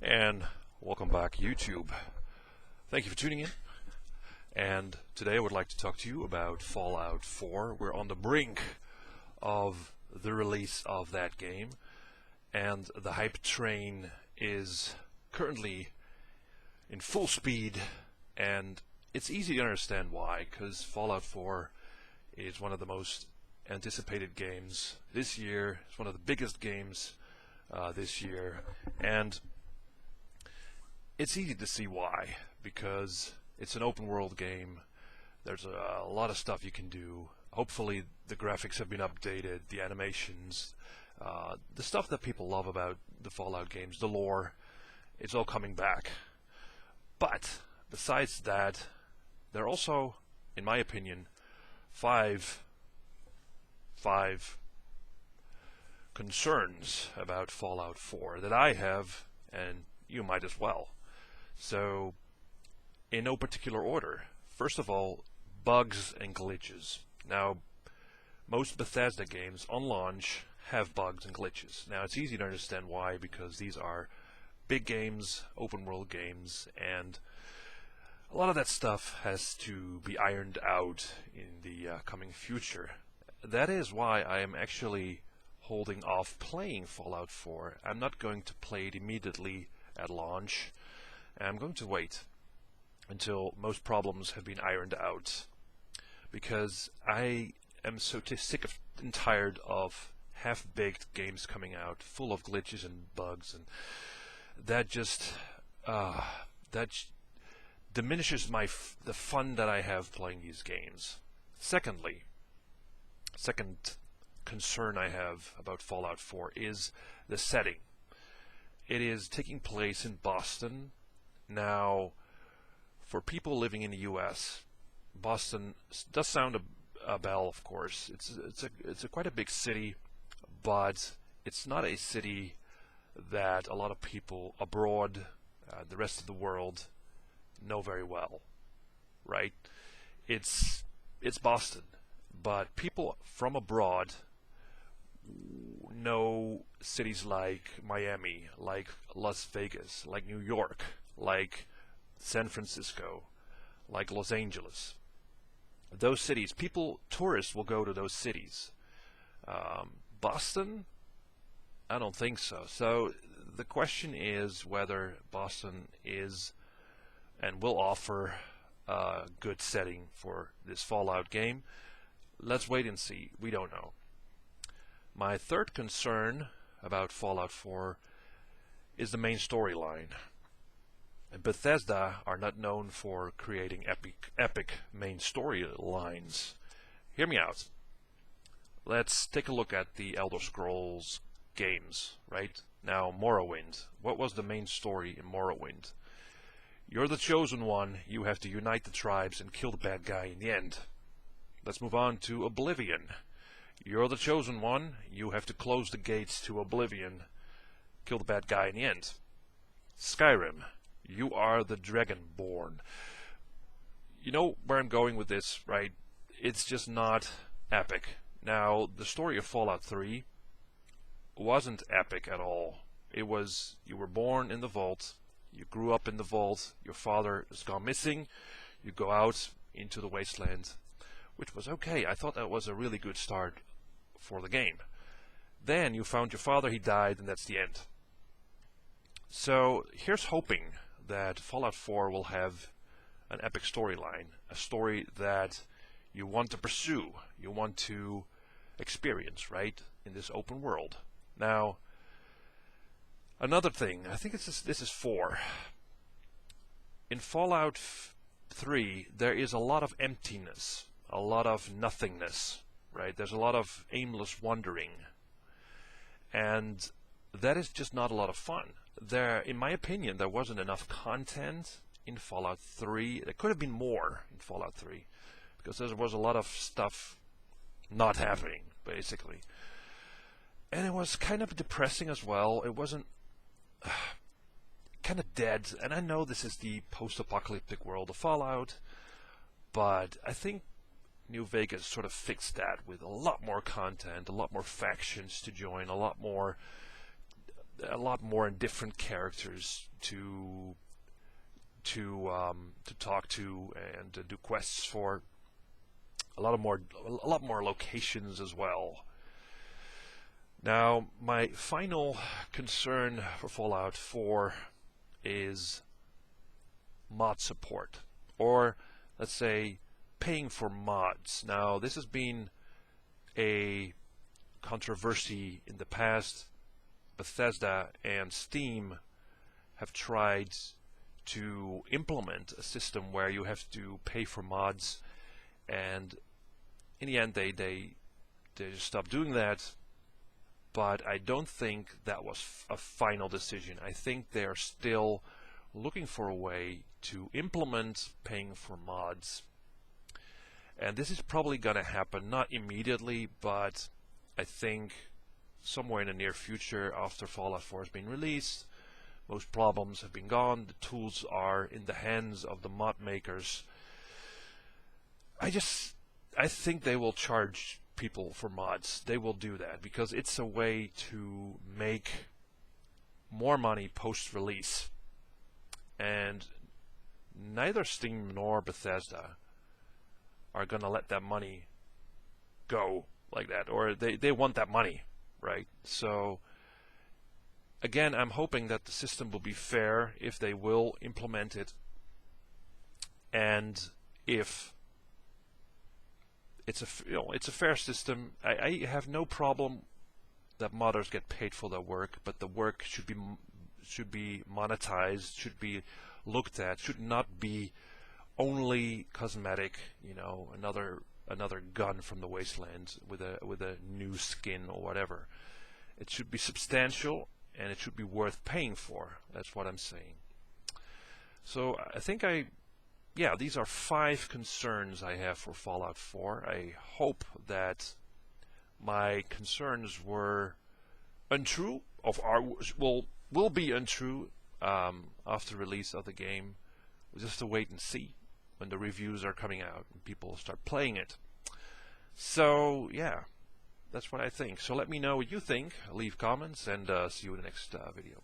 And welcome back, YouTube. Thank you for tuning in. And today I would like to talk to you about Fallout 4. We're on the brink of the release of that game, and the hype train is currently in full speed, and it's easy to understand why, because Fallout 4 is one of the most anticipated games this year. It's one of the biggest games this year, and it's easy to see why, because it's an open world game. There's a lot of stuff you can do. Hopefully the graphics have been updated, the animations, the stuff that people love about the Fallout games, the lore, it's all coming back. But besides that, there are also, in my opinion, five concerns about Fallout 4 that I have, and you might as well. So, in no particular order. First of all, bugs and glitches. Now, most Bethesda games on launch have bugs and glitches. Now, it's easy to understand why, because these are big games, open world games, and a lot of that stuff has to be ironed out in the coming future. That is why I am actually holding off playing Fallout 4. I'm not going to play it immediately at launch. I'm going to wait until most problems have been ironed out, because I am so sick and tired of half-baked games coming out full of glitches and bugs, and that just diminishes the fun that I have playing these games. Second concern I have about Fallout 4 is the setting. It is taking place in Boston. Now, for people living in the U.S., Boston does sound a bell, of course. It's quite a big city, but it's not a city that a lot of people abroad, the rest of the world, know very well, right? It's Boston, but people from abroad know cities like Miami, like Las Vegas, like New York, like San Francisco, like Los Angeles. Those cities, tourists will go to those cities. Boston? I don't think so. So the question is whether Boston is and will offer a good setting for this Fallout game. Let's wait and see. We don't know. My third concern about Fallout 4 is the main storyline. Bethesda are not known for creating epic main storylines. Hear me out. Let's take a look at the Elder Scrolls games, right? Now, Morrowind. What was the main story in Morrowind? You're the chosen one. You have to unite the tribes and kill the bad guy in the end. Let's move on to Oblivion. You're the chosen one. You have to close the gates to Oblivion, kill the bad guy in the end. Skyrim. You are the Dragonborn. You know where I'm going with this, right? It's just not epic. Now, the story of Fallout 3 wasn't epic at all. It was, you were born in the vault, you grew up in the vault, your father has gone missing, you go out into the wasteland, which was okay. I thought that was a really good start for the game. Then you found your father, he died, and that's the end. So here's hoping that Fallout 4 will have an epic storyline, a story that you want to pursue, you want to experience, right, in this open world. Now, another thing, I think this is 4. In Fallout 3, there is a lot of emptiness, a lot of nothingness, right? There's a lot of aimless wandering, and that is just not a lot of fun. In my opinion, there wasn't enough content in Fallout 3. There could have been more in Fallout 3, because there was a lot of stuff not happening, basically. And it was kind of depressing as well. It wasn't kind of dead. And I know this is the post-apocalyptic world of Fallout, but I think New Vegas sort of fixed that with a lot more content, a lot more factions to join, a lot more a lot more different characters to talk to and to do quests for. A lot more locations as well. Now, my final concern for Fallout 4 is mod support, or let's say paying for mods. Now, this has been a controversy in the past. Bethesda and Steam have tried to implement a system where you have to pay for mods, and in the end they just stopped doing that. But I don't think that was a final decision. I think they are still looking for a way to implement paying for mods. And this is probably going to happen, not immediately, but I think somewhere in the near future after Fallout 4 has been released. Most problems have been gone. The tools are in the hands of the mod makers. I think they will charge people for mods. They will do that because it's a way to make more money post-release. And neither Steam nor Bethesda are going to let that money go like that, or they want that money, right? So again, I'm hoping that the system will be fair if they will implement it, and if it's a fair system. I have no problem that modders get paid for their work, but the work should be monetized, should be looked at, should not be only cosmetic, another gun from the wasteland with a new skin or whatever. It should be substantial, and it should be worth paying for. That's what I'm saying. So I think these are 5 concerns I have for Fallout 4. I hope that my concerns were untrue, will be untrue after release of the game. We'll just have to wait and see when the reviews are coming out and people start playing it. So yeah, that's what I think. So let me know what you think. Leave comments, and see you in the next video.